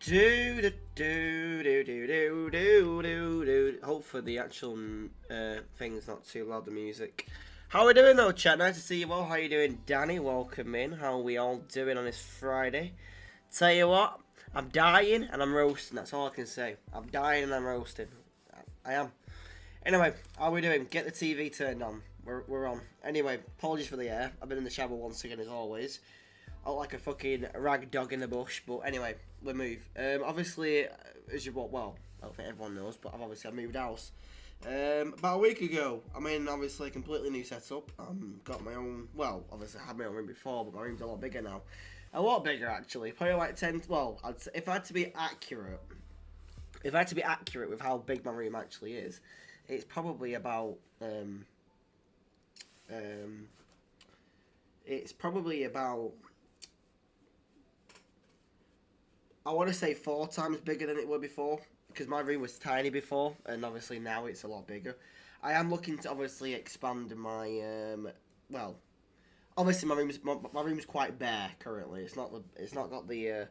Hopefully the actual thing's not too loud, the music. How are we doing though, chat? Nice to see you all. How you doing, Danny? Welcome in. How are we all doing on this Friday? Tell you what, I'm dying and I'm roasting. That's all I can say. I'm dying and I'm roasting. I am. Anyway, how are we doing? Get the TV turned on. We're on. Anyway, apologies for the air. I've been in the shower once again as always. I look like a fucking rag dog in the bush, but anyway, we move. Obviously, as you well, I don't think everyone knows, but I moved house about a week ago. I mean, obviously, a completely new setup. Got my own. Well, obviously, I had my own room before, but my room's a lot bigger now. A lot bigger actually. Probably like 10. Well, if I had to be accurate, with how big my room actually is, it's probably about I want to say 4 times bigger than it were before, because my room was tiny before, and obviously now it's a lot bigger. I am looking to obviously expand my well, obviously my room's quite bare currently. It's not got a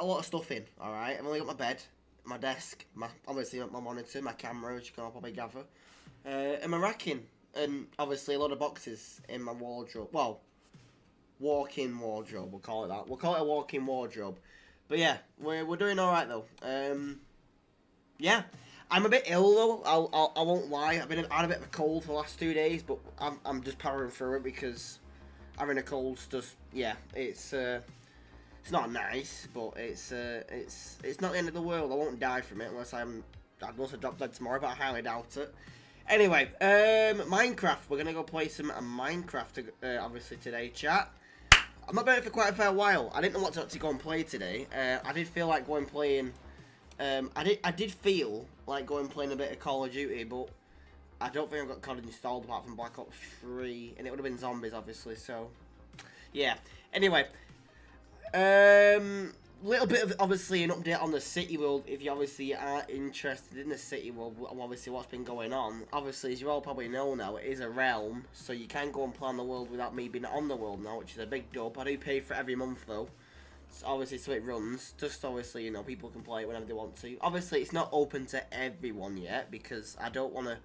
lot of stuff in. All right, I've only got my bed, my desk, obviously my monitor, my camera, as you can all probably gather, and my racking, and obviously a lot of boxes in my wardrobe. Well, walk-in wardrobe, we'll call it that. We'll call it a walk-in wardrobe. But yeah, we're doing all right though. Yeah, I'm a bit ill though. I won't lie. I've had a bit of a cold for the last 2 days, but I'm just powering through it because having a cold's just, yeah, it's not nice, but it's not the end of the world. I won't die from it unless I'd also drop dead tomorrow, but I highly doubt it. Anyway, Minecraft. We're gonna go play some Minecraft obviously today, chat. I'm not been it for quite a fair while. I didn't know what to actually go and play today. I did feel like going playing. I did feel like going playing a bit of Call of Duty, but I don't think I've got COD installed apart from Black Ops 3, and it would have been zombies, obviously. So, yeah. Anyway, little bit of obviously an update on the city world. If you obviously are interested in the city world, obviously what's been going on. Obviously, as you all probably know now, it is a realm, so you can go and play on the world without me being on the world now, which is a big dub. I do pay for it every month though, obviously, so it runs. Just obviously, you know, people can play it whenever they want to. Obviously, it's not open to everyone yet because I don't want to,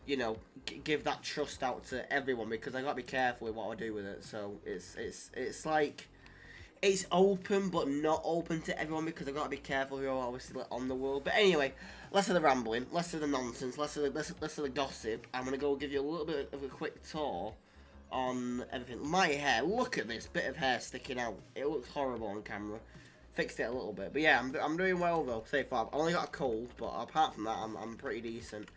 you know, give that trust out to everyone because I gotta be careful with what I do with it. So it's like. It's open, but not open to everyone because I've got to be careful who are obviously on the world. But anyway, less of the rambling, less of the nonsense, less of the gossip. I'm going to go give you a little bit of a quick tour on everything. My hair, look at this bit of hair sticking out. It looks horrible on camera. Fixed it a little bit. But yeah, I'm doing well though, so far. I've only got a cold, but apart from that, I'm pretty decent.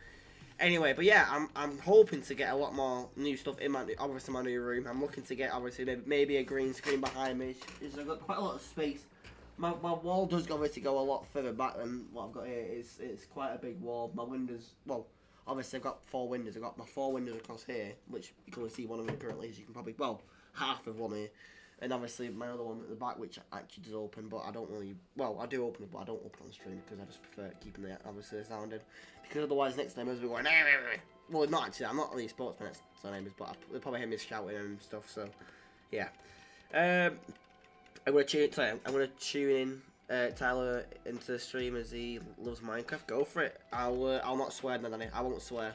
Anyway, but yeah, I'm hoping to get a lot more new stuff in my new room. I'm looking to get obviously maybe a green screen behind me. I've got quite a lot of space. My wall does obviously go a lot further back than what I've got here. It's quite a big wall. My windows, well, obviously I've got 4 windows. I've got my 4 windows across here, which you can only see one of them currently, as you can probably, well, half of one here. And obviously my other one at the back, which actually does open, but I don't really, well, I do open it, but I don't open on stream because I just prefer keeping the, obviously, the sound in. Because otherwise next time I'll be going, well, not actually, I'm not really a sportsman next time, but they'll probably hear me shouting and stuff, so, yeah. I'm going to tune in Tyler into the stream as he loves Minecraft. Go for it. I'll not swear, Danny. I won't swear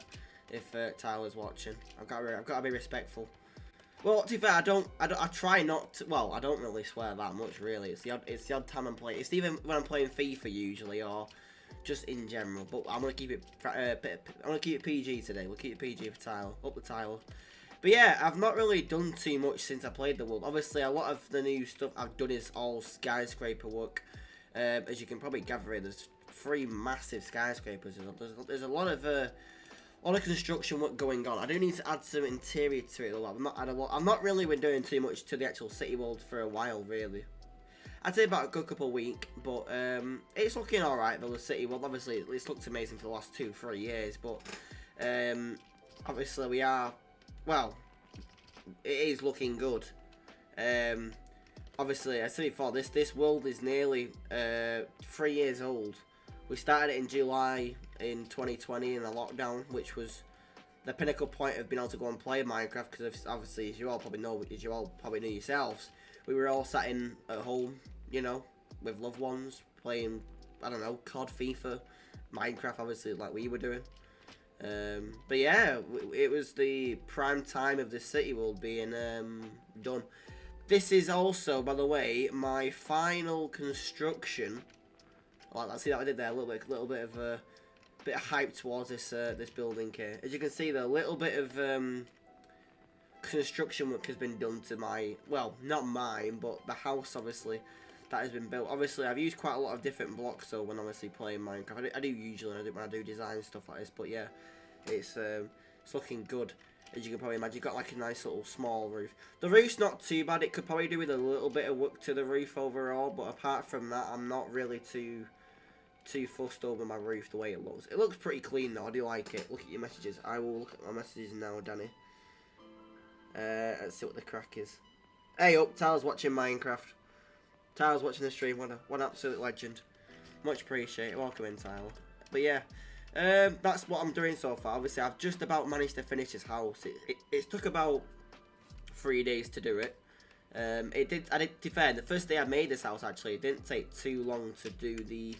if Tyler's watching. I've got to be respectful. Well, to be fair, I try not to, well, I don't really swear that much, really. It's the odd time I'm playing. It's even when I'm playing FIFA, usually, or just in general. But I'm going to keep it PG today. We'll keep it PG for Tyler. Up the Tyler. But yeah, I've not really done too much since I played the world. Obviously, a lot of the new stuff I've done is all skyscraper work. As you can probably gather here, there's 3 massive skyscrapers. There's a lot of construction work going on. I do need to add some interior to it a lot. I've not really been doing too much to the actual city world for a while, really. I'd say about a good couple of weeks, but it's looking alright though, the city world. Obviously, it's looked amazing for the last 2-3 years, but obviously we are, well, it is looking good. Obviously, I said before, this world is nearly 3 years old. We started it in July in 2020 in the lockdown, which was the pinnacle point of being able to go and play Minecraft, because obviously, as you all probably know yourselves, we were all sat in at home, you know, with loved ones, playing, I don't know, COD, FIFA, Minecraft, obviously, like we were doing. But yeah, it was the prime time of the city world being done. This is also, by the way, my final construction. Like, I see that I did there a little bit of hype towards this this building here. As you can see, a little bit of construction work has been done to my, well, not mine, but the house, obviously, that has been built. Obviously, I've used quite a lot of different blocks, so when obviously playing Minecraft, I do usually when I do design stuff like this. But yeah, it's looking good. As you can probably imagine, you've got like a nice little small roof. The roof's not too bad. It could probably do with a little bit of work to the roof overall, but apart from that, I'm not really too fussed over my roof the way it looks. It looks pretty clean though. I do like it. Look at your messages. I will look at my messages now, Danny. Let's see what the crack is. Hey up, Tyler's watching Minecraft. Tyler's watching the stream. What an absolute legend. Much appreciated. Welcome in, Tyler. But yeah. That's what I'm doing so far. Obviously, I've just about managed to finish this house. It took about 3 days to do it. To be fair, the first day I made this house, actually, it didn't take too long to do the,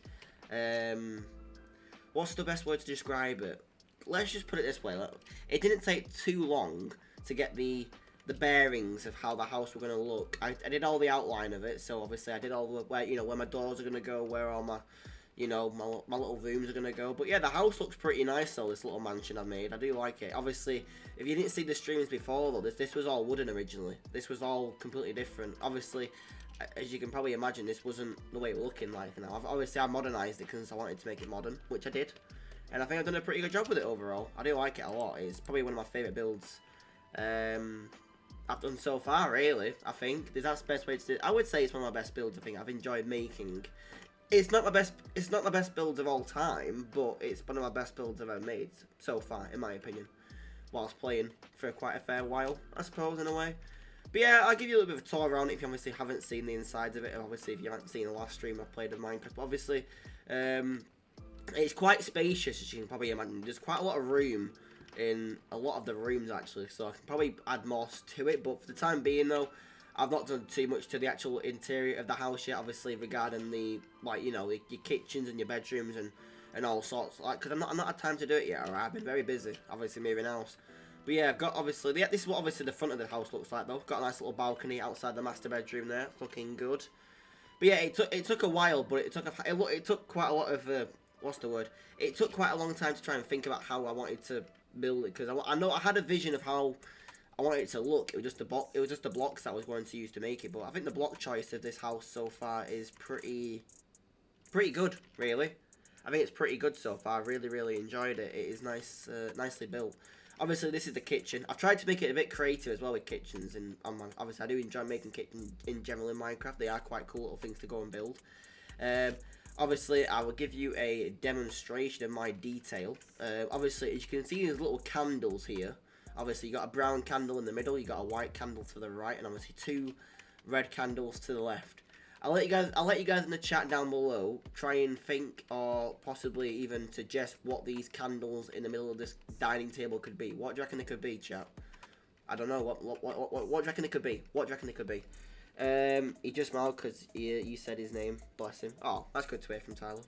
what's the best word to describe it? Let's just put it this way. It didn't take too long to get the bearings of how the house were going to look. I did all the outline of it, so obviously I did all the, where my doors are going to go, where all my, my little rooms are going to go. But yeah, the house looks pretty nice though, this little mansion I made. I do like it. Obviously, if you didn't see the streams before though, this was all wooden originally. This was all completely different. Obviously, as you can probably imagine, this wasn't the way it was looking like now. Obviously, I modernised it because I wanted to make it modern, which I did. And I think I've done a pretty good job with it overall. I do like it a lot. It's probably one of my favourite builds I've done so far, really. I think that's the best way to do it. I would say it's one of my best builds. I think I've enjoyed making. It's not my best. It's not the best build of all time, but it's one of my best builds I've ever made so far, in my opinion. Whilst playing for quite a fair while, I suppose, in a way. But yeah, I'll give you a little bit of a tour around it if you obviously haven't seen the insides of it. And obviously, if you haven't seen the last stream I played of Minecraft, but obviously, it's quite spacious, as you can probably imagine. There's quite a lot of room in a lot of the rooms, actually, so I can probably add more to it. But for the time being, though, I've not done too much to the actual interior of the house yet, obviously, regarding the, your kitchens and your bedrooms and all sorts. Because I'm not had time to do it yet, alright? I've been very busy, obviously, moving house. But yeah, I've got, obviously, this is what, obviously, the front of the house looks like, though. Got a nice little balcony outside the master bedroom there, looking good. But yeah, it took a while, but it took quite a lot of, what's the word? It took quite a long time to try and think about how I wanted to build it, because I know I had a vision of how I wanted it to look. It was just the blocks that I was going to use to make it. But I think the block choice of this house so far is pretty good, really. I think it's pretty good so far. I really enjoyed it. It is nice, nicely built. Obviously, this is the kitchen. I've tried to make it a bit creative as well with kitchens, and obviously I do enjoy making kitchens in general in Minecraft. They are quite cool little things to go and build. Obviously, I will give you a demonstration of my detail. Obviously, as you can see, there's little candles here. Obviously, you got a brown candle in the middle, you got a white candle to the right, and obviously 2 red candles to the left. I'll let you guys in the chat down below try and think, or possibly even suggest what these candles in the middle of this dining table could be. What do you reckon it could be, chat? I don't know. What do you reckon it could be? What do you reckon it could be? He just smiled because you said his name. Bless him. Oh, that's good to hear from Tyler.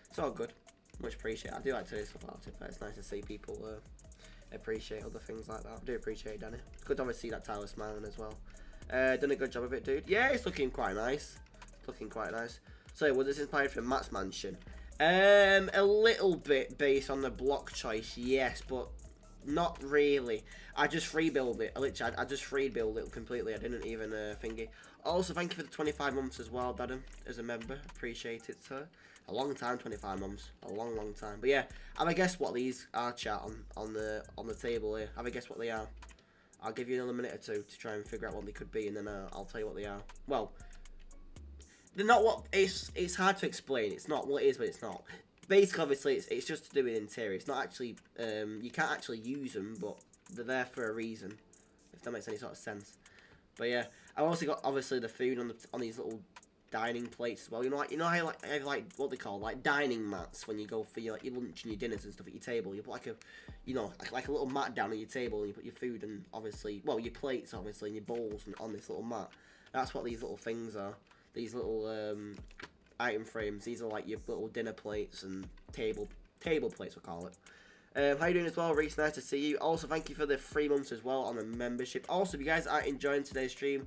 It's all good. Much appreciated. I do like to hear stuff about it, but it's nice to see people appreciate other things like that. I do appreciate it, Danny. It's good to obviously see that Tyler smiling as well. Done a good job of it, dude. Yeah, it's looking quite nice. It's looking quite nice. So, was this inspired from Matt's mansion? A little bit based on the block choice, yes, but not really. I just rebuild it. I just rebuild it completely. I didn't even thingy. Also, thank you for the 25 months as well, Dadam, as a member. Appreciate it, sir. A long time, 25 months. A long time. But yeah, have a guess what these are, chat, on the table here. Have a guess what they are. I'll give you another minute or two to try and figure out what they could be, and then I'll tell you what they are. Well, they're not what... It's hard to explain. It's not what it is, but it's not. Basically, obviously, it's just to do with interior. It's not actually... you can't actually use them, but they're there for a reason. If that makes any sort of sense. But yeah, I've also got, obviously, the food on these little dining plates as well. You know how have like what they call like dining mats when you go for your lunch and your dinners and stuff at your table. You put like a like a little mat down on your table and you put your food and obviously your plates obviously and your bowls on this little mat. That's what these little things are. These little item frames. These are like your little dinner plates and table plates, we'll call it. How you doing as well, Reese? Nice to see you. Also, thank you for the 3 months as well on the membership. Also, if you guys are enjoying today's stream,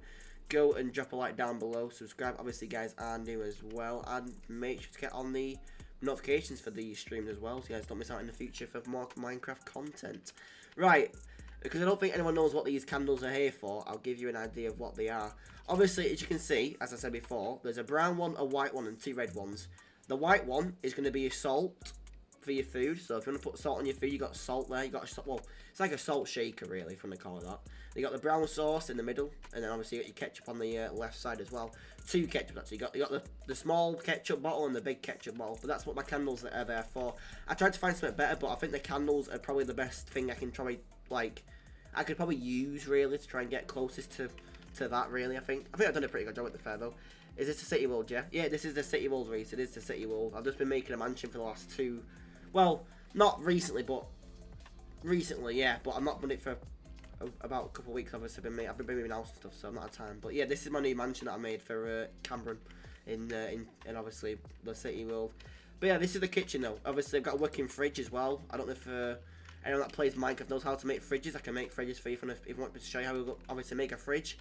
go and drop a like down below. Subscribe, obviously, guys are new as well. And make sure to get on the notifications for these streams as well, so you guys don't miss out in the future for more Minecraft content. Right, because I don't think anyone knows what these candles are here for, I'll give you an idea of what they are. Obviously, as you can see, as I said before, there's a brown one, a white one, and 2 red ones. The white one is going to be your salt for your food. So if you want to put salt on your food, you got salt there. You got well, it's like a salt shaker really, if you want to call it that. You got the brown sauce in the middle, and then obviously you got your ketchup on the left side as well. 2 ketchup actually. You got the small ketchup bottle and the big ketchup bottle. But that's what my candles are there for. I tried to find something better, but I think the candles are probably the best thing I can try. Like, I could probably use really to try and get closest to that really. I think I've done a pretty good job with the fair though. Is this the city world? Yeah, this is the city world, Reese. It is the city world. I've just been making a mansion for the last 2. Well, not recently, but recently, yeah. But I'm not done it for about a couple of weeks. Obviously, I've been moving house and stuff, so I'm not had time. But yeah, this is my new mansion that I made for Cameron in obviously the city world. But yeah, this is the kitchen though. Obviously, I've got a working fridge as well. I don't know if anyone that plays Minecraft knows how to make fridges. I can make fridges for you if you want me to show you how we obviously make a fridge.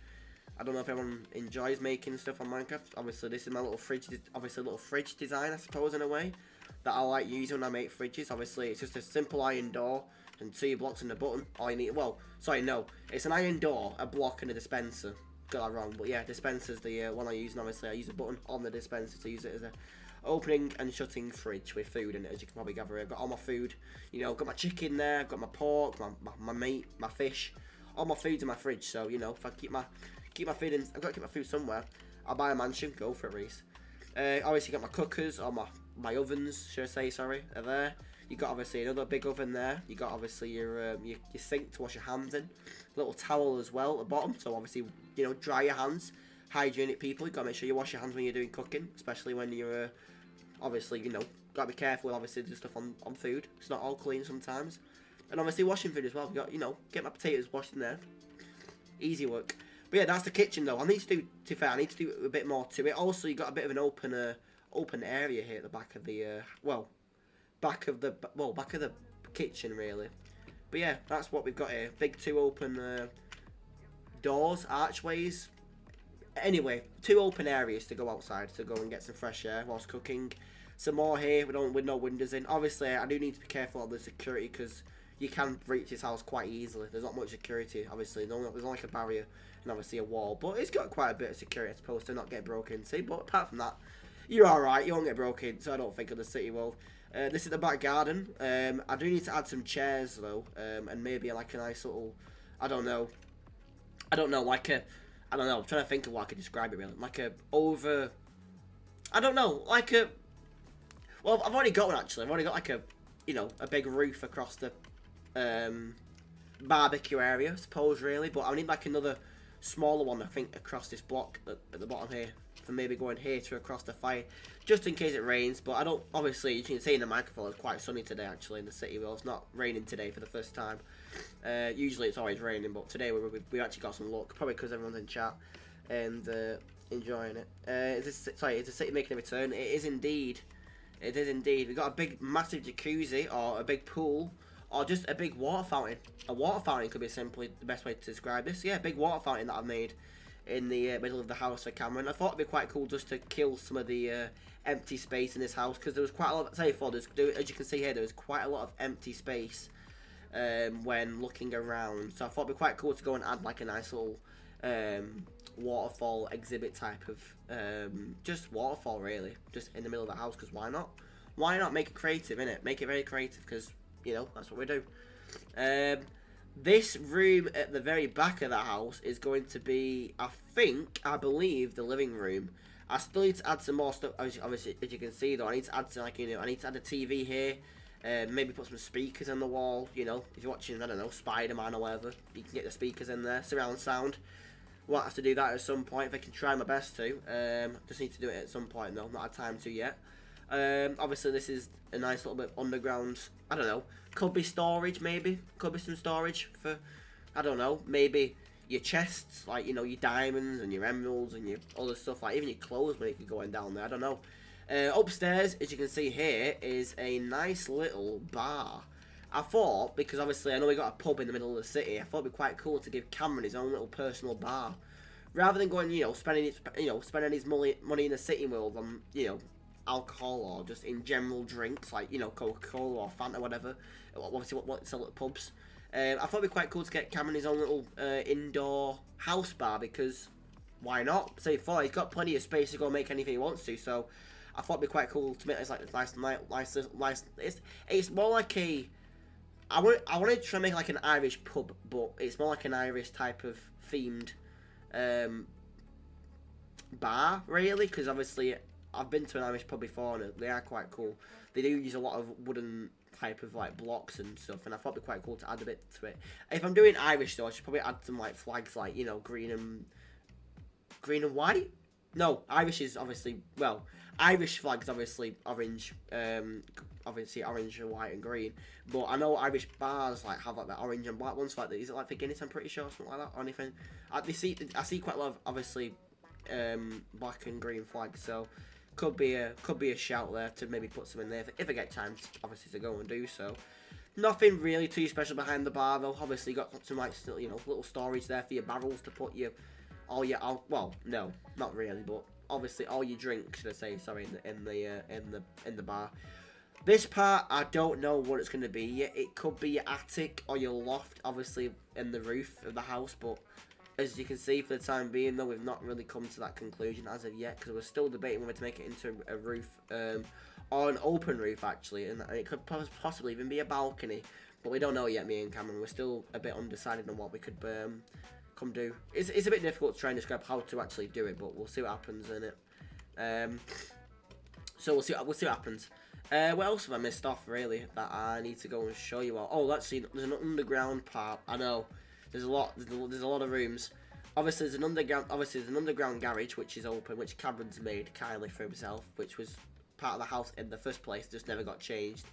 I don't know if everyone enjoys making stuff on Minecraft. Obviously, this is my little fridge. Obviously, a little fridge design, I suppose, in a way, that I like using when I make fridges. Obviously, it's just a simple iron door and 2 blocks and a button. All you need, well, sorry, no, it's an iron door, a block, and a dispenser. Got that wrong, but yeah, dispenser's the one I use. And obviously, I use a button on the dispenser to use it as a opening and shutting fridge with food in it. As you can probably gather, I've got all my food. You know, I've got my chicken there, I've got my pork, my meat, my fish. All my food's in my fridge. So you know, if I keep my food in, I've got to keep my food somewhere. I'll buy a mansion. Go for it, Reese. Obviously, got my cookers or my ovens, should I say? Sorry, are there. You got obviously another big oven there. You got obviously your sink to wash your hands in. Little towel as well at the bottom. So obviously, you know, dry your hands. Hygienic people. You got to make sure you wash your hands when you're doing cooking, especially when you're obviously, you know, got to be careful with obviously the stuff on food. It's not all clean sometimes. And obviously washing food as well. You got, you know, get my potatoes washed in there. Easy work. But yeah, that's the kitchen though. I need to do, to be fair, I need to do a bit more to it. Also, you got a bit of an open area here at the back of the back of the kitchen really. But yeah, that's what we've got here. Big 2 open doors, archways. Anyway, 2 open areas to go outside to go and get some fresh air whilst cooking. Some more here with no windows in. Obviously, I do need to be careful of the security because you can breach this house quite easily. There's not much security, obviously. There's only like a barrier and obviously a wall. But it's got quite a bit of security, I suppose, to not get broken into. But apart from that, you're alright. You won't get broken into, I don't think, of the city world. This is the back garden. I do need to add some chairs, though. And maybe like a nice little, I don't know, like a, I'm trying to think of what I could describe it really. Like a well, I've already got one actually. I've already got like a, you know, a big roof across the barbecue area, I suppose, really. But I need like another smaller one, I think, across this block at the bottom here, for maybe going here to across the fire, just in case it rains. But I don't, obviously, you can see in the microphone, it's quite sunny today actually in the city. Well, it's not raining today for the first time. Usually it's always raining, but today we actually got some luck, probably because everyone's in chat and enjoying it. Is the city making a return? It is indeed. It is indeed. We've got a big, massive jacuzzi, or a big pool, or just a big water fountain. A water fountain could be simply the best way to describe this. Yeah, a big water fountain that I've made in the middle of the house for Cameron. I thought it'd be quite cool just to kill some of the empty space in this house, because there was quite a lot. As you can see here, there was quite a lot of empty space when looking around. So I thought it'd be quite cool to go and add like a nice little waterfall exhibit type of just waterfall really, just in the middle of the house, because why not? Why not make it creative, innit? Make it very creative, because, you know, that's what we do. This room at the very back of the house is going to be, I believe, the living room. I still need to add some more stuff. Obviously, as you can see though, I need to add some, like, you know, I need to add a TV here. Maybe put some speakers on the wall, you know, if you're watching, I don't know, Spider-Man or whatever, you can get the speakers in there, surround sound. We'll have to do that at some point, if I can try my best to. Just need to do it at some point though, not had time to yet. Obviously this is a nice little bit underground, I don't know, could be storage maybe, could be some storage for, I don't know, maybe your chests, like, you know, your diamonds and your emeralds and your other stuff, like even your clothes maybe could go in down there, I don't know. Upstairs, as you can see here, is a nice little bar. I thought, because obviously I know we got a pub in the middle of the city, I thought it'd be quite cool to give Cameron his own little personal bar. Rather than going, spending his money in the city world on, alcohol or just in general drinks like, Coca-Cola or Fanta, whatever. Obviously, what sell at pubs. I thought it'd be quite cool to get Cameron his own little indoor house bar, because why not? Say before, he's got plenty of space to go make anything he wants to, so I thought it'd be quite cool to make this like nice. It's more like a. I wanted to try and make like an Irish pub, but it's more like an Irish type of themed bar, really, because obviously I've been to an Irish pub before and they are quite cool. They do use a lot of wooden type of like blocks and stuff, and I thought it'd be quite cool to add a bit to it. If I'm doing Irish though, I should probably add some like flags, like green and white. No, Irish is obviously, well, Irish flags obviously orange, obviously orange and white and green. But I know Irish bars like have like the orange and black ones. Like, is it like for Guinness? I'm pretty sure, something like that, or anything. I see quite a lot of obviously black and green flags. So could be a shout there to maybe put some in there if I get time, obviously, to go and do so. Nothing really too special behind the bar though. Obviously got some like little storage there for your barrels to put your well, no, not really, but obviously all your drinks, should I say, sorry, in the bar. This part, I don't know what it's going to be yet. It could be your attic or your loft, obviously in the roof of the house, but as you can see, for the time being though, we've not really come to that conclusion as of yet, because we're still debating whether to make it into a roof or an open roof actually, and it could possibly even be a balcony, but we don't know yet. Me and Cameron, we're still a bit undecided on what we could come do. It's a bit difficult to try and describe how to actually do it, but we'll see what happens in it. So we'll see what happens. What else have I missed off really that I need to go and show you all? Oh, let's see. There's an underground part. I know. There's a lot of rooms. Obviously, there's an underground garage which is open, which Cameron's made kindly for himself, which was part of the house in the first place, just never got changed.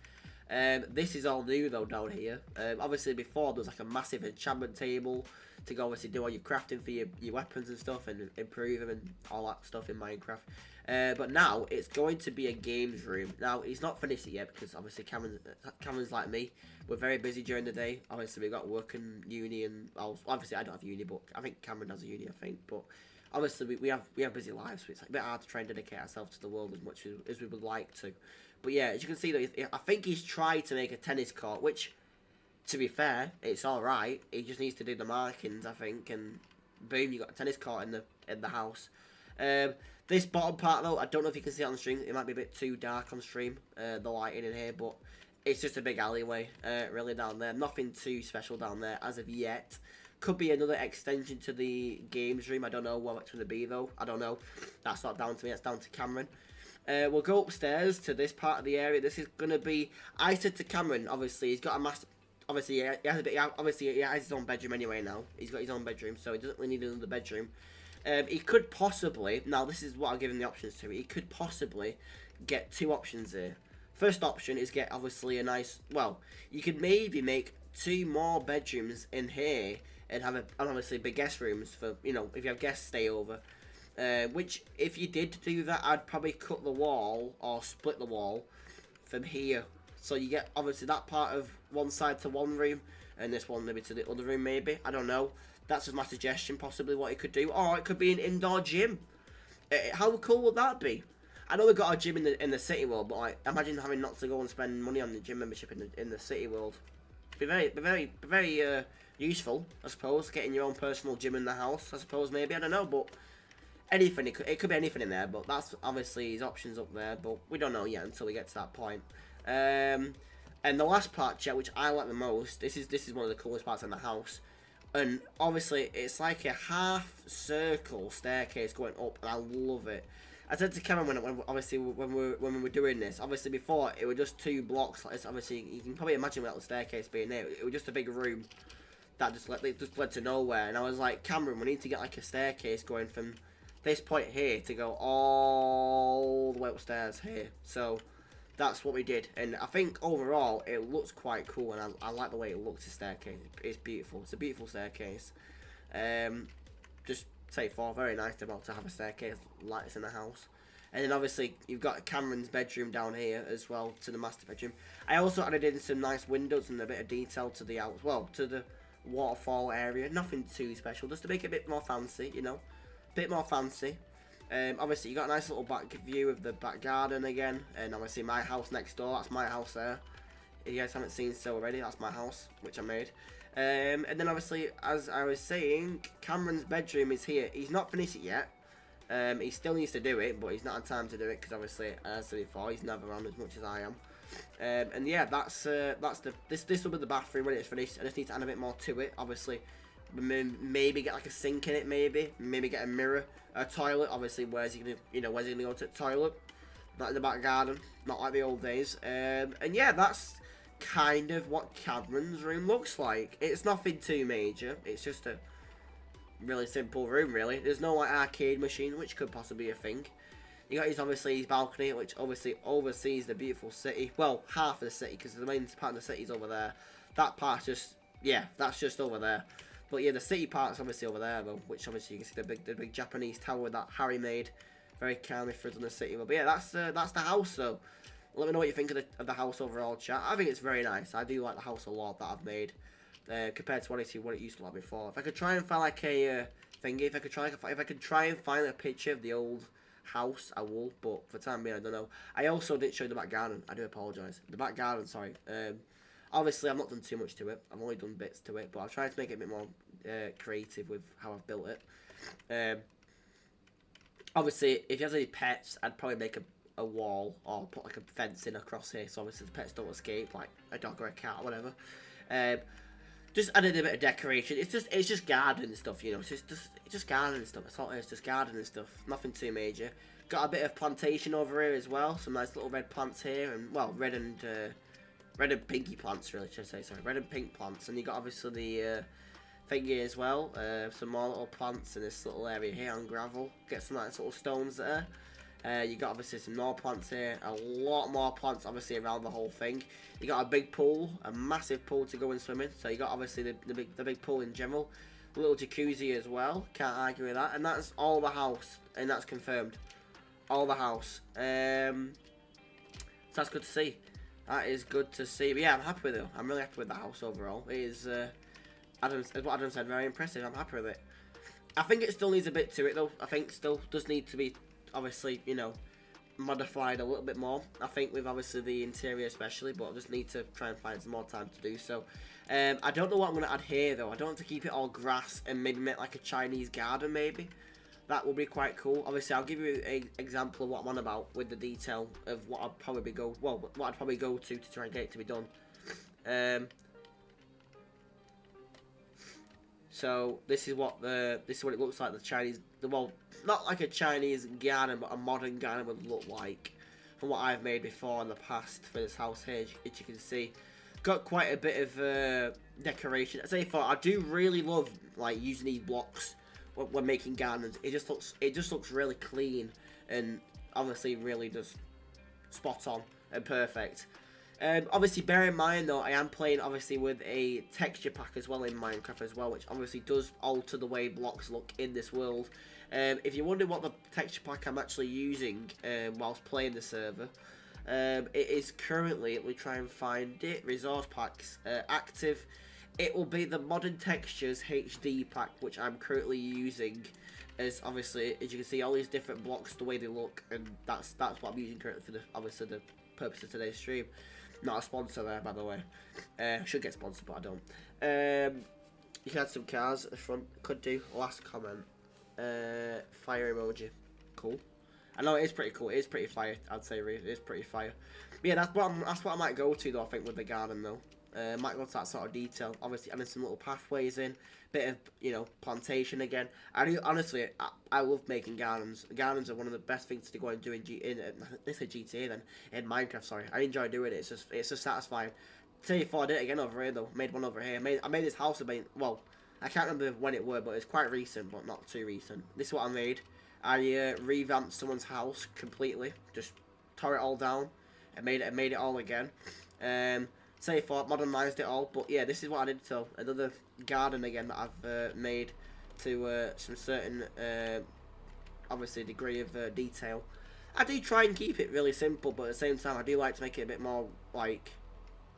This is all new though down here. Obviously before there was like a massive enchantment table to go obviously do all your crafting for your weapons and stuff and improve them and all that stuff in Minecraft. But now it's going to be a games room. Now he's not finished it yet because obviously Cameron's like me. We're very busy during the day. Obviously we got work and uni, and obviously I don't have uni, but I think Cameron has a uni, I think. But obviously we have busy lives, so it's like a bit hard to try and dedicate ourselves to the world as much as we would like to. But yeah, as you can see, though, I think he's tried to make a tennis court, which, to be fair, it's all right. He just needs to do the markings, I think, and boom, you got a tennis court in the house. This bottom part, though, I don't know if you can see it on the stream. It might be a bit too dark on stream, the lighting in here, but it's just a big alleyway, really, down there. Nothing too special down there as of yet. Could be another extension to the games room. I don't know what it's going to be, though. I don't know. That's not down to me. That's down to Cameron. We'll go upstairs to this part of the area. This is going to be... I said to Cameron, obviously, he's got a master... Obviously, he has his own bedroom anyway now. He's got his own bedroom, so he doesn't really need another bedroom. He could possibly... Now, this is what I'll give him the options to. He could possibly get two options here. First option is get, obviously, a nice... Well, you could maybe make 2 more bedrooms in here and have obviously big guest rooms for, if you have guests stay over. Which, if you did do that, I'd probably cut the wall or split the wall from here. So you get, obviously, that part of one side to one room and this one maybe to the other room, maybe. I don't know. That's just my suggestion, possibly what it could do. Or it could be an indoor gym. How cool would that be? I know we've got a gym in the city world, but like, imagine having not to go and spend money on the gym membership in the city world. Be very useful, I suppose. Getting your own personal gym in the house, I suppose, maybe. I don't know, but anything. It could be anything in there, but that's obviously his options up there. But we don't know yet until we get to that point. And the last part, chat, which I like the most. This is one of the coolest parts in the house. And obviously, it's like a half circle staircase going up, and I love it. I said to Cameron when we were doing this, obviously before it was just 2 blocks. Like, obviously you can probably imagine without the staircase being there. It was just a big room that just led to nowhere. And I was like, Cameron, we need to get like a staircase going from this point here to go all the way upstairs here. So that's what we did, and I think overall it looks quite cool, and I like the way it looks. The staircase, it's beautiful. It's a beautiful staircase. Just say for very nice to have a staircase like this in the house. And then obviously you've got Cameron's bedroom down here as well to the master bedroom. I also added in some nice windows and a bit of detail to the to the waterfall area. Nothing too special, just to make it a bit more fancy, you know, a bit more fancy. Obviously you got a nice little back view of the back garden again, and obviously my house next door. That's my house there. If you guys haven't seen so already, that's my house, which I made. And then obviously, as I was saying, Cameron's bedroom is here. He's not finished it yet. He still needs to do it, but he's not had time to do it because obviously, as I said before, he's never on as much as I am. And yeah, this will be the bathroom when it's finished. I just need to add a bit more to it. Obviously, maybe get like a sink in it. Maybe get a mirror, a toilet. Obviously, where's he gonna go to the toilet? Not in the back garden, not like the old days. And yeah, that's kind of what Cameron's room looks like. It's nothing too major. It's just a really simple room, really. There's no like arcade machine, which could possibly be a thing. You got his balcony, which obviously oversees the beautiful city. Well, half of the city, because the main part of the city's over there. That part's just, yeah, that's just over there. But yeah, the city part's obviously over there though, which obviously you can see the big Japanese tower that Harry made very kindly for us in the city. But yeah, that's the house though. Let me know what you think of the house overall, chat. I think it's very nice. I do like the house a lot that I've made. Compared to what it used to like before. If I could try and find like a thingy, if I could try and find a picture of the old house, I will. But for the time being, I don't know. I also didn't show you the back garden. I do apologise. The back garden, sorry. Obviously, I've not done too much to it. I've only done bits to it, but I've tried to make it a bit more creative with how I've built it. Obviously, if you have any pets, I'd probably make a wall or put like a fence in across here, so obviously the pets don't escape, like a dog or a cat or whatever. Just added a bit of decoration. It's just gardening stuff, you know. It's just gardening stuff. That's all it is. Just gardening stuff. Nothing too major. Got a bit of plantation over here as well. Some nice little red plants here, and well, red and pinky plants, really. Should I say sorry? Red and pink plants, and you got obviously the thingy as well. Some more little plants in this little area here on gravel. Get some nice little stones there. You got obviously some more plants here, a lot more plants obviously around the whole thing. You got a big pool, a massive pool to go and swim in. So you got obviously the big pool in general, a little jacuzzi as well. Can't argue with that. And that's all the house, and that's confirmed. All the house. So that's good to see. That is good to see. But yeah, I'm happy with it. I'm really happy with the house overall. It is, as what Adam said, very impressive. I'm happy with it. I think it still needs a bit to it though. I think still does need to be, obviously, you know, modified a little bit more. I think with obviously the interior especially, but I just need to try and find some more time to do so. I don't know what I'm going to add here though. I don't want to keep it all grass and maybe make like a Chinese garden maybe. That would be quite cool. Obviously, I'll give you an example of what I'm on about with the detail of what I'd probably go, well, what I'd probably go to try and get it to be done. So this is what it looks like. The Chinese, well, not like a Chinese garden, but a modern garden would look like, from what I've made before in the past for this house here. As you can see, got quite a bit of decoration. As I thought, I do really love like using these blocks when making gardens. It just looks really clean and obviously really just spot on and perfect. Obviously, bear in mind though, I am playing obviously with a texture pack as well in Minecraft as well, which obviously does alter the way blocks look in this world. If you're wondering what the texture pack I'm actually using whilst playing the server, it is currently, let me try and find it, resource packs active. It will be the Modern Textures HD pack, which I'm currently using. As obviously, as you can see, all these different blocks, the way they look, and that's what I'm using currently for obviously the purpose of today's stream. Not a sponsor there, by the way. Should get sponsored, but I don't. You can add some cars at the front. Could do. Last comment. Fire emoji. Cool. I know it is pretty cool. It is pretty fire. I'd say it is pretty fire. But yeah, that's what I might go to though. I think with the garden though. Might go to that sort of detail. Obviously, adding some little pathways in. Bit of, you know, plantation again. Honestly, I love making gardens. Gardens are one of the best things to go and do in GTA then. In Minecraft, sorry. I enjoy doing it. It's just satisfying. Tell you before I did it again over here though. Made one over here. I made this house about, well, I can't remember when it were, but it's quite recent, but not too recent. This is what I made. I revamped someone's house completely. Just tore it all down and made it all again. Say for modernised it all, but yeah, this is what I did. So another garden again that I've made to some certain, obviously, degree of detail. I do try and keep it really simple, but at the same time, I do like to make it a bit more like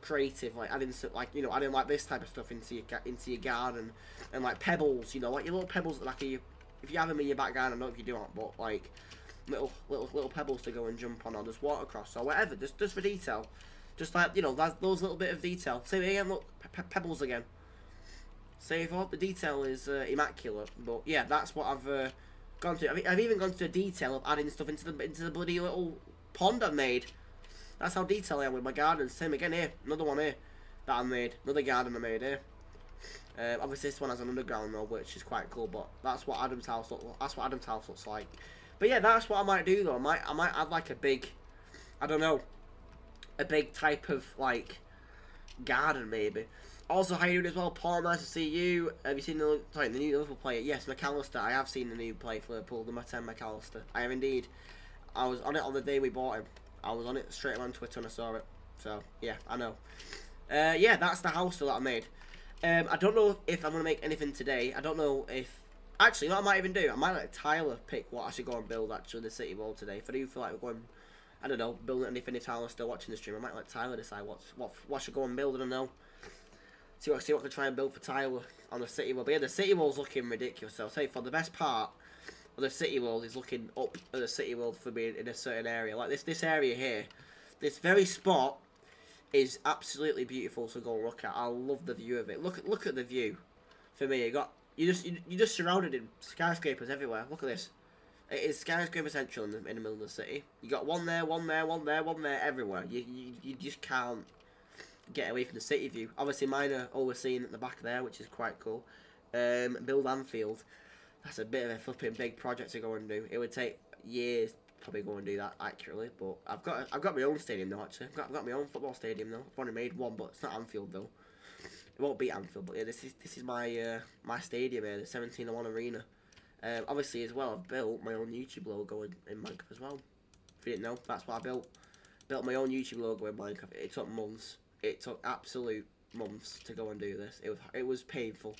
creative, like adding like adding like this type of stuff into your garden, and like pebbles, like your little pebbles at the back of your, if you have them in your back garden, I don't know if you do not, but like little pebbles to go and jump on, or just water across or whatever, just for detail, just like those little bit of detail. Say it again, look, pebbles again. Say if the detail is immaculate, but yeah, that's what I've gone to. I've even gone to the detail of adding stuff into the bloody little pond I've made. That's how detailed I am with my garden. Same again here, another one here that I made, another garden I made here. Obviously this one has an underground though, which is quite cool. But that's what Adam's house looks like. But yeah, that's what I might do though. I might add like a big, I don't know, a big type of like garden maybe. Also, how you doing as well, Paul? Nice to see you. Have you seen the new Liverpool player? Yes, McAllister. I have seen the new play for Liverpool, number 10 McAllister. I have indeed. I was on it on the day we bought him. I was on it straight away on Twitter and I saw it. So yeah, I know. Yeah, that's the house that I made. I don't know if I'm gonna make anything today. I don't know if actually, what I might even do, I might let Tyler pick what I should go and build actually the city wall today. If I do feel like we're going, I don't know, building anything. If Tyler's still watching the stream, I might let Tyler decide what I should go and build. I don't know. See what I can try and build for Tyler on the city wall. But yeah, the city wall's looking ridiculous. So I'll say for the best part of the city wall is looking up at the city wall for being in a certain area. Like this area here, this very spot is absolutely beautiful to go and look at. I love the view of it. Look at the view. For me, you're just surrounded in skyscrapers everywhere. Look at this. It is skyscraper central in the middle of the city. You got one there, one there, one there, one there, everywhere. You just can't get away from the city view. Obviously mine are overseen at the back there, which is quite cool. Build Anfield. That's a bit of a flipping big project to go and do. It would take years to probably go and do that accurately, but I've got my own stadium though actually. I've got my own football stadium though. I've only made one, but it's not Anfield though. It won't beat Anfield, but yeah, this is my my stadium here, the 1701 Arena. Obviously as well, I've built my own YouTube logo in Minecraft as well. If you didn't know, that's what I built. Built my own YouTube logo in Minecraft. It took months. It took absolute months to go and do this. It was painful.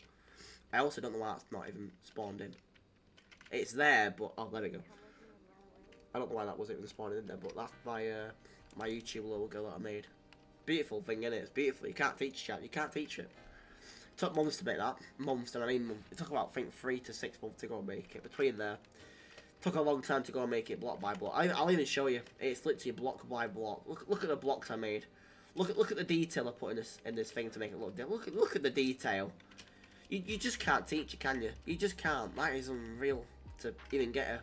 I also don't know why it's not even spawned in. It's there, but oh, there we go. I don't know why that wasn't even spawned in there, but that's my my YouTube logo that I made. Beautiful thing, innit? It's beautiful. You can't teach chat. You can't teach it. It took months to make that. Months, and I mean months. It took about I think 3 to 6 months to go and make it. Between there, took a long time to go and make it block by block. I'll even show you. It's literally block by block. Look at the blocks I made. Look at the detail I put in this thing to make it look. Look at the detail. You just can't teach it, can you? You just can't. That is unreal to even get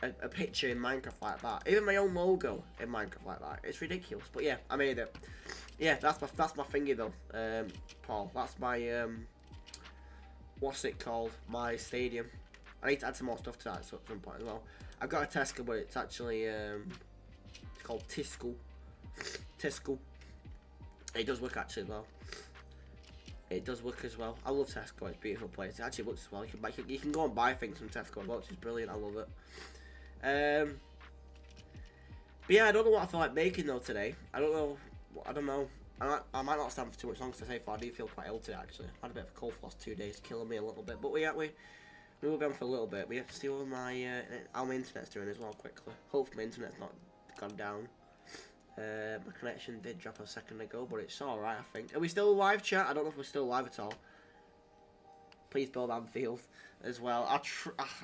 a picture in Minecraft like that. Even my own logo in Minecraft like that. It's ridiculous. But yeah, I made it. Yeah, that's my thingy though, Paul. That's my what's it called? My stadium. I need to add some more stuff to that at some point as well. I've got a Tesco, but it's actually it's called Tisco. It does work actually as well. It does work as well. I love Tesco. It's a beautiful place. It actually works as well. You can go and buy things from Tesco as well, which is brilliant. I love it. But yeah, I don't know what I feel like making though today. I don't know. I might not stand for too much longer to say, but I do feel quite ill today actually. I had a bit of a cold for the last 2 days, killing me a little bit. But we will be on for a little bit. We have to see what how my internet's doing as well quickly. Hopefully my internet's not gone down. My connection did drop a second ago, but it's alright, I think. Are we still live, chat? I don't know if we're still live at all. Please build Anfield as well.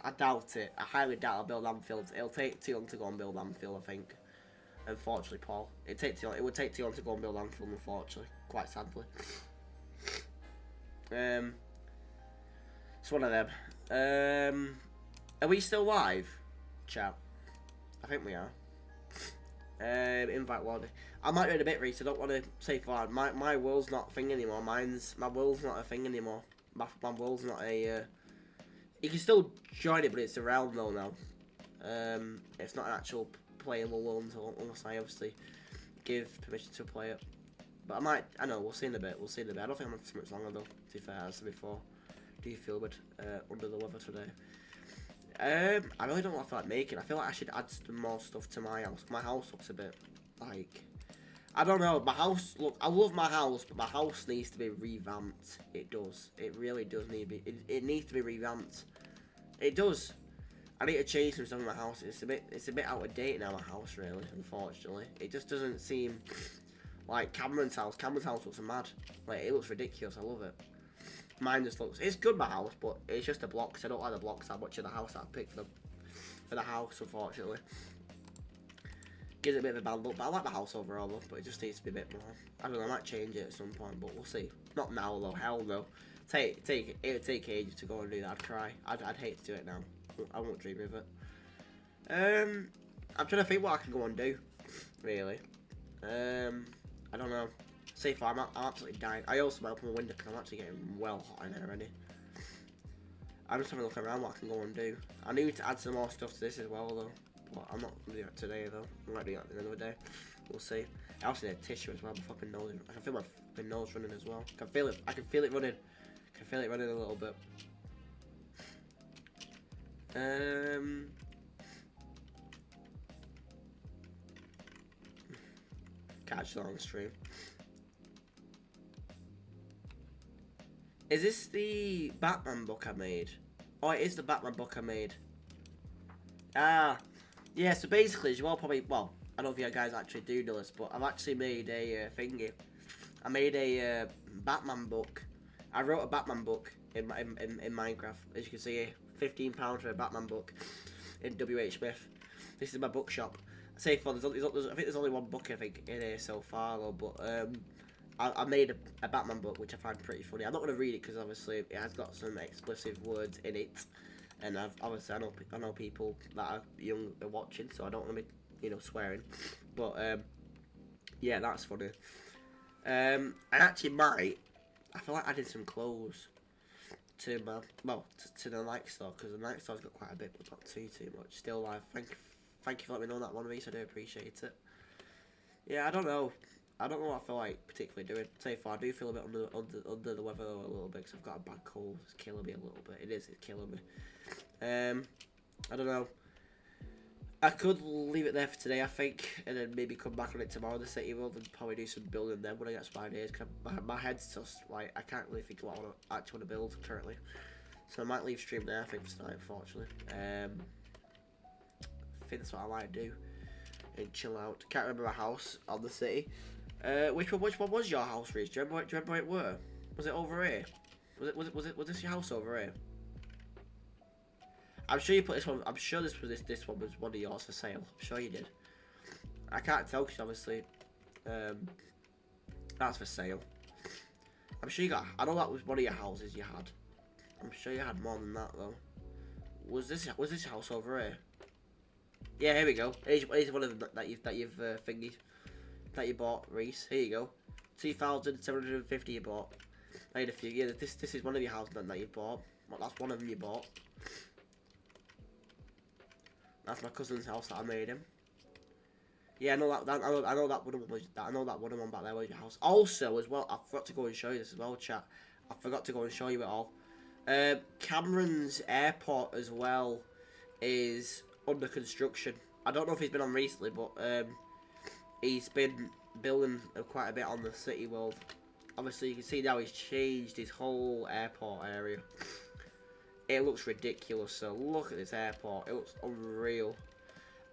I doubt it. I highly doubt I'll build Anfield. It'll take too long to go and build Anfield, I think. Unfortunately, Paul. It would take too long to go and build Anfield, unfortunately. Quite sadly. It's one of them. Are we still live, chat? I think we are. Invite Lordy. I might read a bit, Reese. I don't want to say far. My world's not a thing anymore. My world's not a thing anymore. My world's not a. You can still join it, but it's a realm though now. It's not an actual playable world unless I obviously give permission to play it. But I might. I know. We'll see in a bit. I don't think I'm for much longer though. To be fair, as before. Do you feel good under the weather today? I really don't know what I feel like making. I feel like I should add some more stuff to my house. My house looks a bit like, I don't know. My house, look, I love my house, but my house needs to be revamped. It does. It really does need to be. It needs to be revamped. It does. I need to change some stuff in my house. It's a bit out of date now, my house, really, unfortunately. It just doesn't seem like Cameron's house. Cameron's house looks mad. Like, it looks ridiculous. I love it. Mine just looks... It's good, my house, but it's just the blocks. I don't like the blocks that much of the house that I picked for the house, unfortunately. Gives it a bit of a bad look, but I like the house overall, though, but it just needs to be a bit more. I don't know, I might change it at some point, but we'll see. Not now, though. Hell, no. It would take ages to go and do that. I'd cry. I'd hate to do it now. I won't dream of it. I'm trying to think what I can go and do, really. I don't know. So far, I'm absolutely dying. I also might open my window because I'm actually getting well hot in here already. I'm just having a look around what I can go and do. I need to add some more stuff to this as well, though. But I'm not going to do that today, though. I might do that another day. We'll see. I also need a tissue as well. My fucking nose. I can feel my fucking nose running as well. I can feel it. I can feel it running. I can feel it running a little bit. Catch that on the stream. Is this the Batman book I made? Oh, it is the Batman book I made. Ah, yeah. So basically, as you all probably, well, I don't know if you guys actually do know this, but I've actually made a thingy. I made a Batman book. I wrote a Batman book in Minecraft. As you can see here, £15 for a Batman book in WH Smith. This is my bookshop. I say for I think there's only one book I think in here so far though, but I made a Batman book which I find pretty funny. I'm not gonna read it because obviously it has got some explicit words in it, and obviously I know people that are young are watching, so I don't want to be swearing, but yeah, that's funny. I actually might. I feel like adding some clothes to my to the Nike store, because the Nike store's got quite a bit, but not too much. Still, live. Thank you for letting me know that one, Reese. I do appreciate it. Yeah, I don't know what I feel like particularly doing. So far, I do feel a bit under the weather a little bit because I've got a bad cold. It's killing me a little bit. It's killing me. I don't know. I could leave it there for today, I think, and then maybe come back on it tomorrow, the city world, and probably do some building then when I get some ideas. Cause my head's just like, I can't really think of what I actually want to build currently. So I might leave stream there, I think, for tonight, unfortunately. I think that's what I might do and chill out. Can't remember my house on the city. Which one was your house, Reece? Do you remember where it were? Was it over here? Was this your house over here? I'm sure you put this one. I'm sure this one was one of yours for sale. I'm sure you did. I can't tell because obviously, that's for sale. I'm sure you got. I know that was one of your houses you had. I'm sure you had more than that though. Was this your house over here? Yeah, here we go. Here's one of them that you've thingied, that you bought, Reece. Here you go. 2,750 you bought. I had a few. Yeah, this is one of your houses that you bought. Well, that's one of them you bought. That's my cousin's house that I made him. Yeah, I know that one of them back there was your house. Also, as well, I forgot to go and show you this as well, chat. I forgot to go and show you it all. Cameron's airport as well is under construction. I don't know if he's been on recently, but he's been building quite a bit on the city world. Obviously, you can see now he's changed his whole airport area. It looks ridiculous, so look at this airport. It looks unreal.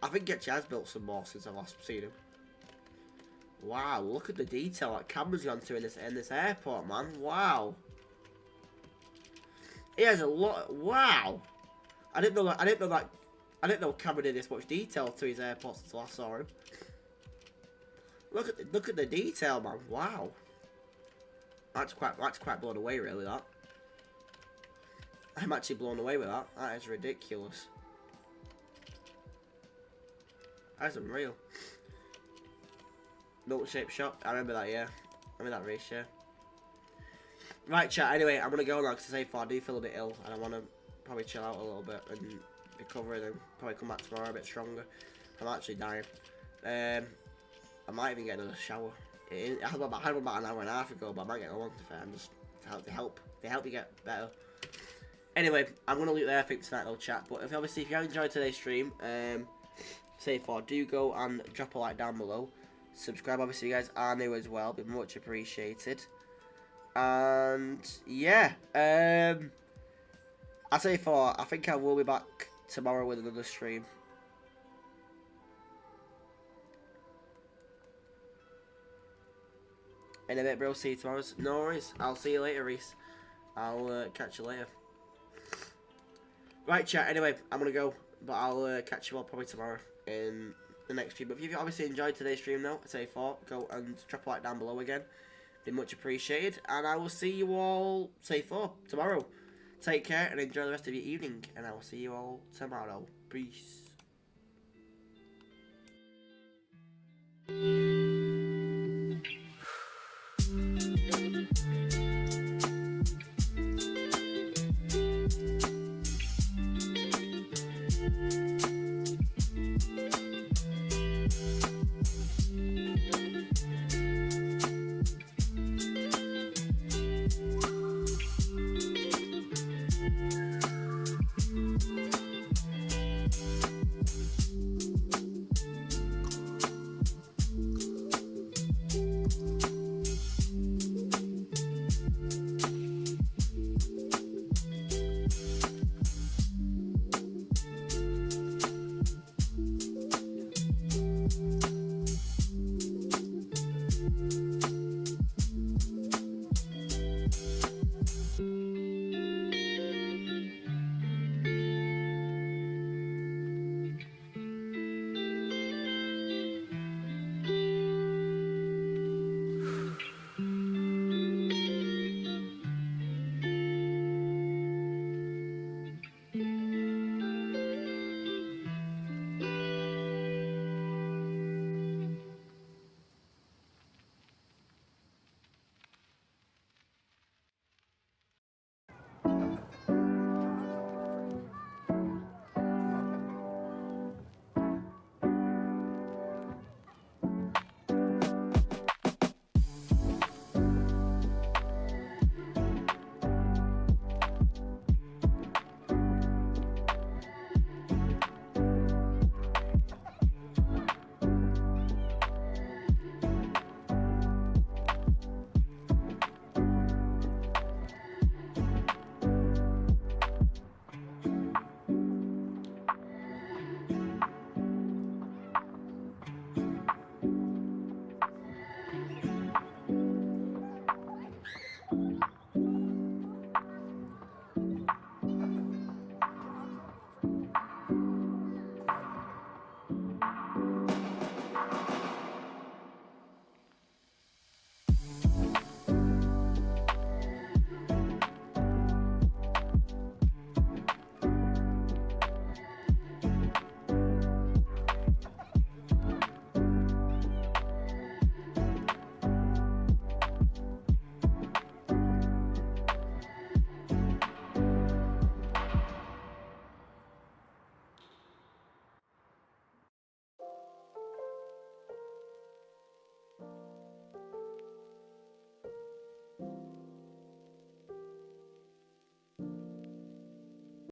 I think Getcha has built some more since I've last seen him. Wow, look at the detail that Cameron's gone to in this airport, man. Wow. He has a lot. Wow. I didn't know Cameron did this much detail to his airport since I last saw him. Look at the detail, man. Wow. That's quite blown away, really. That. I'm actually blown away with that. That is ridiculous. That's unreal. Milkshake shop. I remember that, yeah. I remember that race, yeah. Right, chat. Anyway, I'm gonna go now because I do feel a bit ill, and I want to probably chill out a little bit and recover, and then probably come back tomorrow a bit stronger. I'm actually dying. I might even get another shower. I had one about an hour and a half ago, but I might get one just to help you get better. Anyway, I'm gonna leave it there, I think, tonight, though, chat. But if you enjoyed today's stream, do go and drop a like down below. Subscribe, obviously, you guys are new as well. Be much appreciated. And yeah, I think I will be back tomorrow with another stream. In a bit, bro. See you tomorrow. No worries. I'll see you later, Reese. I'll catch you later. Right, chat. Anyway, I'm gonna go, but I'll catch you all probably tomorrow in the next stream. But if you've obviously enjoyed today's stream, though, say go and drop a like down below again. Be much appreciated, and I will see you all tomorrow. Take care and enjoy the rest of your evening, and I will see you all tomorrow. Peace.